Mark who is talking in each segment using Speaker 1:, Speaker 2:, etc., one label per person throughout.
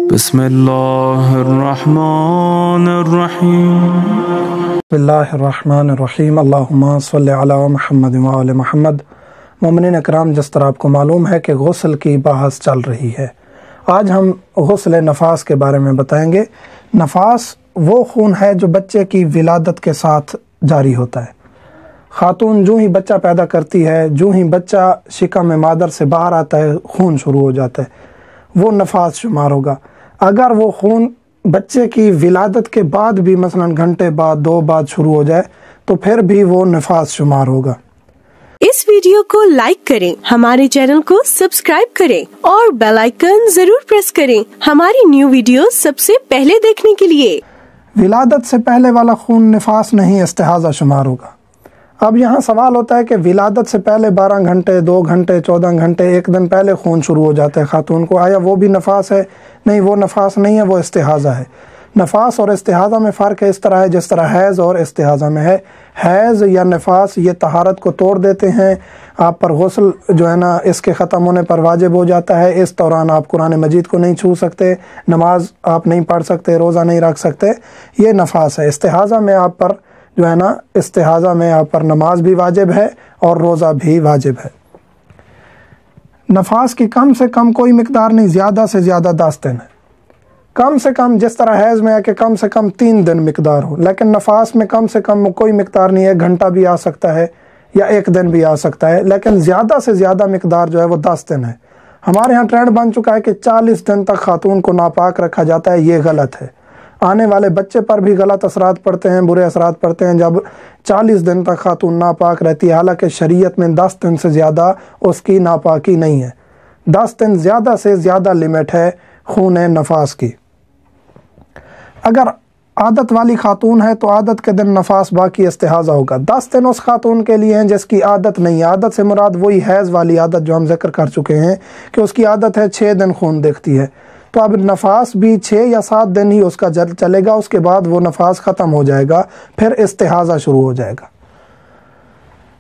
Speaker 1: बिस्मिल्लाहिर्रहमानिर्रहीम अल्लाहुम्मा सल्लि अला मुहम्मद व आले मुहम्मद। मोमिनीन इकराम, जिस तरह आपको मालूम है कि गुस्ल की बहस चल रही है, आज हम गुस्ल नफास के बारे में बताएंगे। नफास वो खून है जो बच्चे की विलादत के साथ जारी होता है। ख़ातून जो ही बच्चा पैदा करती है, जो ही बच्चा शिकम मादर से बाहर आता है, खून शुरू हो जाता है, वो नफास शुमार होगा। अगर वो खून बच्चे की विलादत के बाद भी मसलन घंटे बाद, 2 बाद शुरू हो जाए तो फिर भी वो नफास शुमार होगा।
Speaker 2: इस वीडियो को लाइक करें, हमारे चैनल को सब्सक्राइब करें और बेल आइकन जरूर प्रेस करें हमारी न्यू वीडियो सबसे पहले देखने के लिए।
Speaker 1: विलादत से पहले वाला खून नफास नहीं, इस्तिहाज़ा शुमार होगा। अब यहाँ सवाल होता है कि विलादत से पहले 12 घंटे, 2 घंटे, 14 घंटे, 1 दिन पहले खून शुरू हो जाता है खातून को, आया वो भी नफास है? नहीं, वो नफास नहीं है, वो इस्तिहाज़ा है। नफास और इस्तिहाज़ा में फ़र्क है इस तरह है जिस तरह हैज़ और इस्तिहाज़ा में है। हैज़ या नफास ये तहारत को तोड़ देते हैं, आप पर गुस्ल जो है ना इसके ख़त्म होने पर वाजिब हो जाता है। इस दौरान आप कुरान मजीद को नहीं छू सकते, नमाज आप नहीं पढ़ सकते, रोज़ा नहीं रख सकते, ये नफास है। इस्तिहाज़ा में आप पर जो है ना, इस्तिहाज़ा में आप पर नमाज भी वाजिब है और रोज़ा भी वाजिब है। नफास की कम से कम कोई मिकदार नहीं, ज़्यादा से ज़्यादा 10 दिन है। कम से कम जिस तरह हैज़ में है कि कम से कम 3 दिन मिकदार हो, लेकिन नफास में कम से कम कोई मिकदार नहीं है। घंटा भी आ सकता है या 1 दिन भी आ सकता है, लेकिन ज़्यादा से ज़्यादा मिकदार जो है वो 10 दिन है। हमारे यहाँ ट्रेंड बन चुका है कि 40 दिन तक खातून को नापाक रखा जाता है, ये गलत है। आने वाले बच्चे पर भी गलत असरात पड़ते हैं, बुरे असरात पड़ते हैं जब 40 दिन तक खातून नापाक रहती है। हालांकि शरीयत में 10 दिन से ज़्यादा उसकी नापाकी नहीं है। 10 दिन ज़्यादा से ज़्यादा लिमिट है खून नफास की। अगर आदत वाली खातून है तो आदत के दिन नफास, बाकी इस्तिहाज़ा होगा। 10 दिन उस खातून के लिए हैं जिसकी आदत नहीं है। आदत से मुराद वही हैज़ वाली आदत जो हम जिक्र कर चुके हैं कि उसकी आदत है 6 दिन खून देखती है, तो अब नफास भी 6 या 7 दिन ही उसका चलेगा, उसके बाद वो नफास ख़त्म हो जाएगा, फिर इस्तिहाज़ा शुरू हो जाएगा।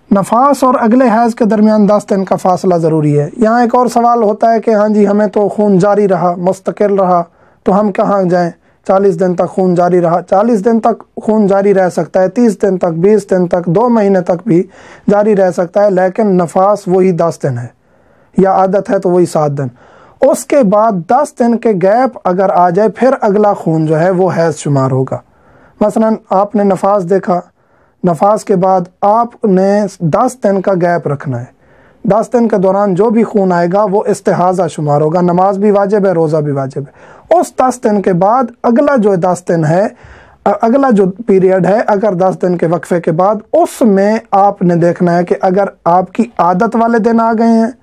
Speaker 1: नफास और अगले हैज़ के दरमियान 10 दिन का फासला ज़रूरी है। यहाँ एक और सवाल होता है कि हाँ जी, हमें तो खून जारी रहा, मुस्तकिल रहा, तो हम कहाँ जाएं? 40 दिन तक खून जारी रहा। 40 दिन तक खून जारी रह सकता है, 30 दिन तक, 20 दिन तक, 2 महीने तक भी जारी रह सकता है, लेकिन नफास वही 10 दिन है, या आदत है तो वही 7 दिन। उसके बाद 10 दिन के गैप अगर आ जाए, फिर अगला खून जो है वो हैज़ शुमार होगा। मसलन आपने नफास देखा, नफास के बाद आपने 10 दिन का गैप रखना है। 10 दिन के दौरान जो भी खून आएगा वो इस्तिहाज़ा शुमार होगा। नमाज भी वाजिब है, रोज़ा भी वाजिब है। उस 10 दिन के बाद अगला जो 10 दिन है, अगला जो पीरियड है, अगर 10 दिन के वक्फे के बाद, उसमें आपने देखना है कि अगर आपकी आदत वाले दिन आ गए हैं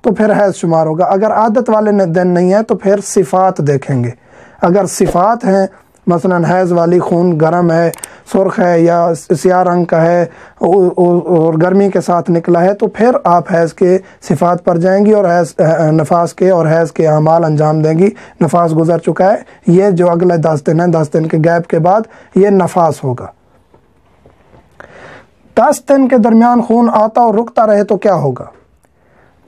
Speaker 1: तो फिर हैज़ शुमार होगा। अगर आदत वाले दिन नहीं है तो फिर सिफ़ात देखेंगे। अगर सिफ़ात हैं, मसलन हैज़ वाली खून गर्म है, सुर्ख है या स्याह रंग का है और गर्मी के साथ निकला है, तो फिर आप हैज़ के सिफ़ात पर जाएंगी और नफास के और हैज़ के अमाल अंजाम देंगी। नफास गुजर चुका है, ये जो अगले 10 दिन है, 10 दिन के गैप के बाद ये नफास होगा। 10 दिन के दरमियान खून आता और रुकता रहे तो क्या होगा?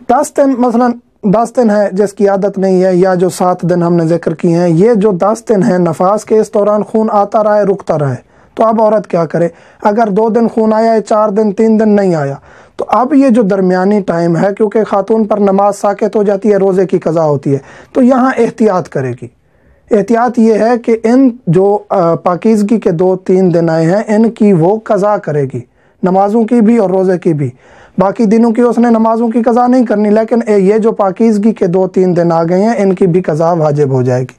Speaker 1: 10 दिन, मसलन 10 दिन है जिसकी आदत नहीं है, या जो 7 दिन हमने जिक्र किए हैं, ये जो 10 दिन है नफास के, इस दौरान खून आता रहा है, रुकता रहा है, तो अब औरत क्या करे? अगर 2 दिन खून आया है, 4 दिन, 3 दिन नहीं आया, तो अब ये जो दरमियानी टाइम है, क्योंकि खातून पर नमाज साकित हो जाती है, रोज़े की कज़ा होती है, तो यहाँ एहतियात करेगी। एहतियात ये है कि इन जो पाकीज़गी के 2-3 दिन आए हैं, इनकी वो कज़ा करेगी, नमाज़ों की भी और रोज़े की भी। बाकी दिनों की उसने नमाज़ों की कज़ा नहीं करनी, लेकिन ये जो पाकीज़गी के 2-3 दिन आ गए हैं, इनकी भी कज़ा वाजिब हो जाएगी।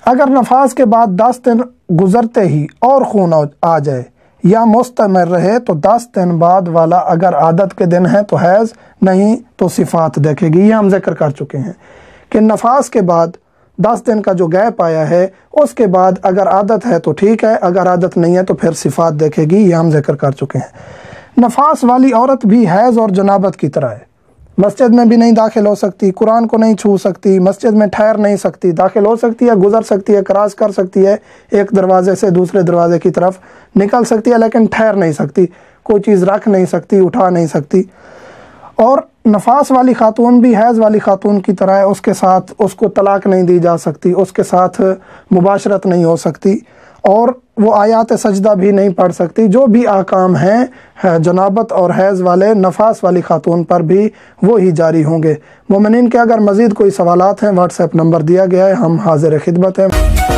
Speaker 1: अगर नफास के बाद 10 दिन गुज़रते ही और खून आ जाए या मुस्तमर रहे, तो 10 दिन बाद वाला अगर आदत के दिन है तो हैज़, नहीं तो सिफ़ात देखेगी। ये हम जिक्र कर चुके हैं कि नफास के बाद 10 दिन का जो गैप आया है, उसके बाद अगर आदत है तो ठीक है, अगर आदत नहीं है तो फिर सिफ़ात देखेगी। ये हम जिक्र कर चुके हैं। नफास वाली औरत भी हैज़ और जनाबत की तरह है। मस्जिद में भी नहीं दाखिल हो सकती, कुरान को नहीं छू सकती, मस्जिद में ठहर नहीं सकती, दाखिल हो सकती है, गुजर सकती है, क्रॉस कर सकती है, एक दरवाजे से दूसरे दरवाजे की तरफ निकल सकती है, लेकिन ठहर नहीं सकती, कोई चीज़ रख नहीं सकती, उठा नहीं सकती। और नफास वाली खातून भी हैज़ वाली खातून की तरह है, उसके साथ उसको तलाक नहीं दी जा सकती, उसके साथ मुबाशरत नहीं हो सकती और वो आयात सजदा भी नहीं पढ़ सकती। जो भी अहकाम हैं जनाबत और हैज़ वाले नफास वाली खातून पर भी वो ही जारी होंगे। मोमिनीन के अगर मज़ीद कोई सवालात हैं व्हाट्सएप नंबर दिया गया है, हम हाज़िर खिदमत हैं।